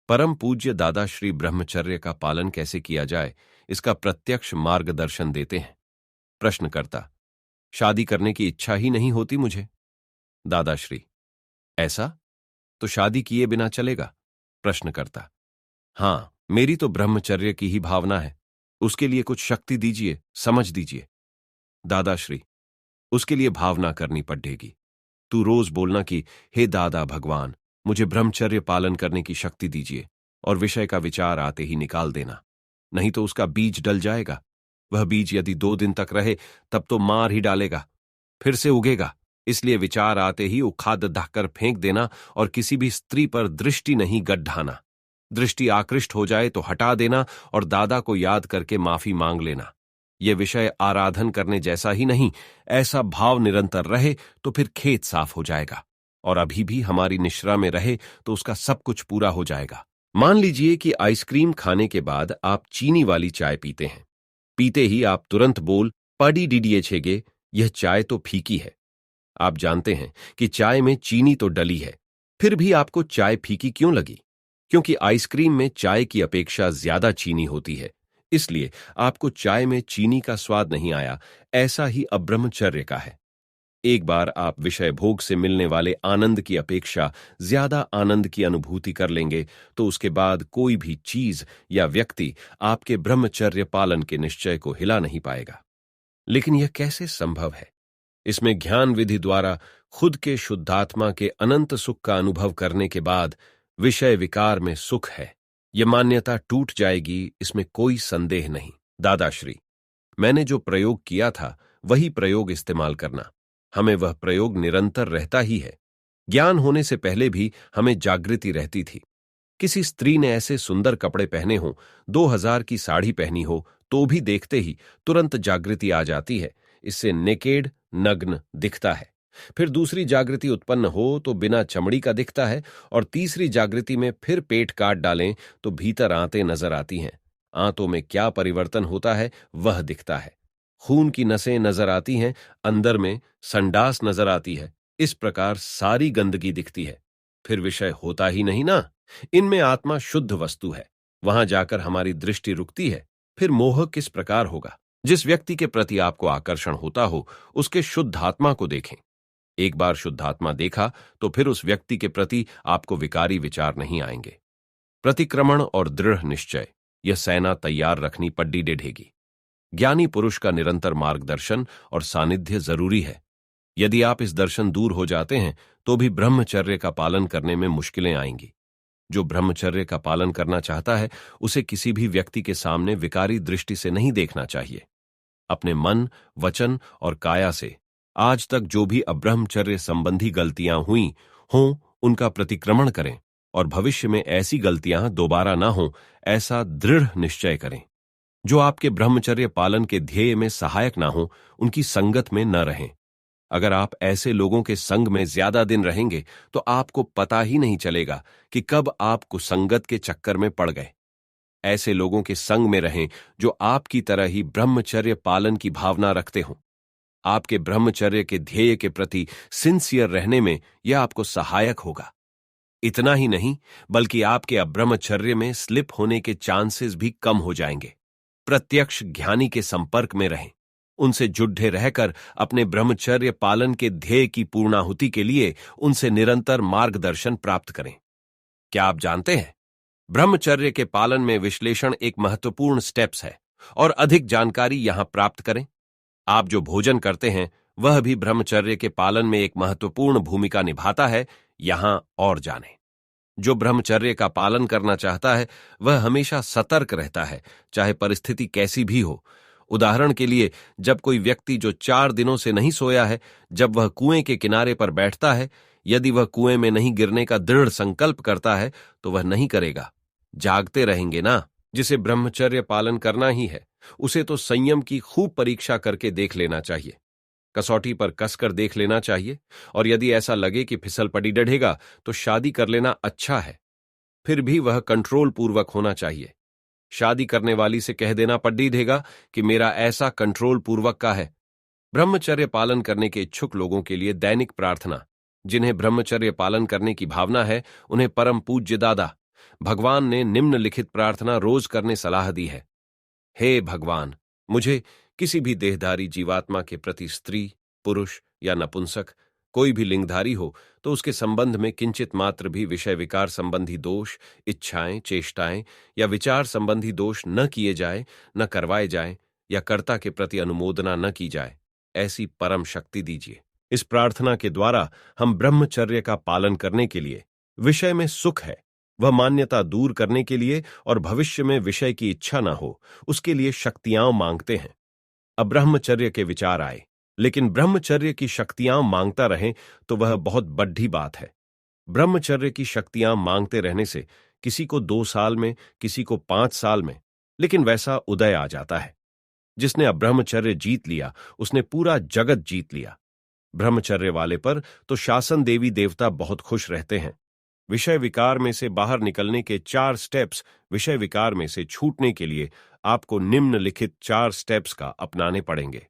परम पूज्य दादा श्री ब्रह्मचर्य का पालन कैसे किया जाए, इसका प्रत्यक्ष मार्गदर्शन देते हैं। प्रश्नकर्ता: शादी करने की इच्छा ही नहीं होती मुझे। दादाश्री: ऐसा? तो शादी किए बिना चलेगा? प्रश्नकर्ता: हां, मेरी तो ब्रह्मचर्य की ही भावना है। उसके लिए कुछ शक्ति दीजिए, समझ दीजिए। दादाश्री: उसके लिए भावना करनी पड़ेगी। तू रोज बोलना कि हे दादा भगवान, मुझे ब्रह्मचर्य पालन करने की शक्ति दीजिए, और विषय का विचार आते ही निकाल देना, नहीं तो उसका बीज डल जाएगा। वह बीज यदि 2 दिन तक रहे तब तो मार ही डालेगा, फिर से उगेगा। इसलिए विचार आते ही उखाड़ दहकर फेंक देना, और किसी भी स्त्री पर दृष्टि नहीं गड्ढाना। दृष्टि आकृष्ट हो जाए तो हटा देना, और दादा को याद करके माफी मांग लेना। यह विषय आराधन करने जैसा ही नहीं। ऐसा भाव निरंतर रहे तो फिर खेत साफ हो जाएगा, और अभी भी हमारी निश्रा में रहे तो उसका सब कुछ पूरा हो जाएगा। मान लीजिए कि आइसक्रीम खाने के बाद आप चीनी वाली चाय पीते हैं। पीते ही आप तुरंत बोल पड़ी डीडीए छेगे, यह चाय तो फीकी है। आप जानते हैं कि चाय में चीनी तो डली है, फिर भी आपको चाय फीकी क्यों लगी? क्योंकि आइसक्रीम में चाय की अपेक्षा ज्यादा चीनी होती है, इसलिए आपको चाय में चीनी का स्वाद नहीं आया। ऐसा ही अब्रह्मचर्य का है। एक बार आप विषय भोग से मिलने वाले आनंद की अपेक्षा ज्यादा आनंद की अनुभूति कर लेंगे तो उसके बाद कोई भी चीज या व्यक्ति आपके ब्रह्मचर्य पालन के निश्चय को हिला नहीं पाएगा। लेकिन यह कैसे संभव है? इसमें ज्ञान विधि द्वारा खुद के शुद्धात्मा के अनंत सुख का अनुभव करने के बाद विषय विकार में सुख है, यह मान्यता टूट जाएगी, इसमें कोई संदेह नहीं। दादाश्री: मैंने जो प्रयोग किया था वही प्रयोग इस्तेमाल करना। हमें वह प्रयोग निरंतर रहता ही है। ज्ञान होने से पहले भी हमें जागृति रहती थी। किसी स्त्री ने ऐसे सुंदर कपड़े पहने हों, 2000 की साड़ी पहनी हो, तो भी देखते ही तुरंत जागृति आ जाती है। इससे नेकेड, नग्न दिखता है। फिर दूसरी जागृति उत्पन्न हो तो बिना चमड़ी का दिखता है, और तीसरी जागृति में फिर पेट काट डालें तो भीतर आंतें नजर आती हैं। आंतों में क्या परिवर्तन होता है वह दिखता है। खून की नसें नजर आती हैं, अंदर में संडास नजर आती है। इस प्रकार सारी गंदगी दिखती है। फिर विषय होता ही नहीं ना। इनमें आत्मा शुद्ध वस्तु है, वहां जाकर हमारी दृष्टि रुकती है। फिर मोह किस प्रकार होगा? जिस व्यक्ति के प्रति आपको आकर्षण होता हो उसके शुद्धात्मा को देखें। एक बार शुद्धात्मा देखा तो फिर उस व्यक्ति के प्रति आपको विकारी विचार नहीं आएंगे। प्रतिक्रमण और दृढ़ निश्चय, यह सेना तैयार रखनी पड्डी डेढ़ेगी। ज्ञानी पुरुष का निरंतर मार्गदर्शन और सानिध्य जरूरी है। यदि आप इस दर्शन दूर हो जाते हैं तो भी ब्रह्मचर्य का पालन करने में मुश्किलें आएंगी। जो ब्रह्मचर्य का पालन करना चाहता है उसे किसी भी व्यक्ति के सामने विकारी दृष्टि से नहीं देखना चाहिए। अपने मन, वचन और काया से आज तक जो भी अब्रह्मचर्य संबंधी गलतियां हुई हों उनका प्रतिक्रमण करें, और भविष्य में ऐसी गलतियां दोबारा ना हों ऐसा दृढ़ निश्चय करें। जो आपके ब्रह्मचर्य पालन के ध्येय में सहायक ना हो उनकी संगत में न रहें। अगर आप ऐसे लोगों के संग में ज्यादा दिन रहेंगे तो आपको पता ही नहीं चलेगा कि कब आप कुसंगत के चक्कर में पड़ गए। ऐसे लोगों के संग में रहें जो आपकी तरह ही ब्रह्मचर्य पालन की भावना रखते हों। आपके ब्रह्मचर्य के ध्येय के प्रति सिंसियर रहने में यह आपको सहायक होगा। इतना ही नहीं, बल्कि आपके अब्रह्मचर्य में स्लिप होने के चांसेस भी कम हो जाएंगे। प्रत्यक्ष ज्ञानी के संपर्क में रहें। उनसे जुड़े रहकर अपने ब्रह्मचर्य पालन के ध्येय की पूर्णाहुति के लिए उनसे निरंतर मार्गदर्शन प्राप्त करें। क्या आप जानते हैं, ब्रह्मचर्य के पालन में विश्लेषण एक महत्वपूर्ण स्टेप्स है, और अधिक जानकारी यहां प्राप्त करें। आप जो भोजन करते हैं वह भी ब्रह्मचर्य के पालन में एक महत्वपूर्ण भूमिका निभाता है, यहां और जानें। जो ब्रह्मचर्य का पालन करना चाहता है वह हमेशा सतर्क रहता है, चाहे परिस्थिति कैसी भी हो। उदाहरण के लिए, जब कोई व्यक्ति जो 4 दिनों से नहीं सोया है, जब वह कुएं के किनारे पर बैठता है, यदि वह कुएं में नहीं गिरने का दृढ़ संकल्प करता है तो वह नहीं करेगा। जागते रहेंगे ना। जिसे ब्रह्मचर्य पालन करना ही है उसे तो संयम की खूब परीक्षा करके देख लेना चाहिए, कसौटी पर कसकर देख लेना चाहिए, और यदि ऐसा लगे कि फिसल पड़ी डढ़ेगा तो शादी कर लेना अच्छा है। फिर भी वह कंट्रोल पूर्वक होना चाहिए। शादी करने वाली से कह देना पड्डी देगा कि मेरा ऐसा कंट्रोल पूर्वक का है। ब्रह्मचर्य पालन करने के इच्छुक लोगों के लिए दैनिक प्रार्थना। जिन्हें ब्रह्मचर्य पालन करने की भावना है उन्हें परम पूज्य दादा भगवान ने निम्नलिखित प्रार्थना रोज करने सलाह दी है। हे भगवान, मुझे किसी भी देहधारी जीवात्मा के प्रति स्त्री, पुरुष या नपुंसक, कोई भी लिंगधारी हो तो उसके संबंध में किंचित मात्र भी विषय विकार संबंधी दोष, इच्छाएं, चेष्टाएं या विचार संबंधी दोष न किए जाए, न करवाए जाए या कर्ता के प्रति अनुमोदना न की जाए, ऐसी परम शक्ति दीजिए। इस प्रार्थना के द्वारा हम ब्रह्मचर्य का पालन करने के लिए, विषय में सुख है वह मान्यता दूर करने के लिए और भविष्य में विषय की इच्छा न हो उसके लिए शक्तियां मांगते हैं। अब ब्रह्मचर्य के विचार आए, लेकिन ब्रह्मचर्य की शक्तियां मांगता रहें तो वह बहुत बड़ी बात है। ब्रह्मचर्य की शक्तियां मांगते रहने से किसी को 2 साल में, किसी को 5 साल में, लेकिन वैसा उदय आ जाता है। जिसने अब ब्रह्मचर्य जीत लिया उसने पूरा जगत जीत लिया। ब्रह्मचर्य वाले पर तो शासन देवी देवता बहुत खुश रहते हैं। विषय विकार में से बाहर निकलने के 4 स्टेप्स, विषय विकार में से छूटने के लिए आपको निम्नलिखित 4 स्टेप्स का अपनाने पड़ेंगे।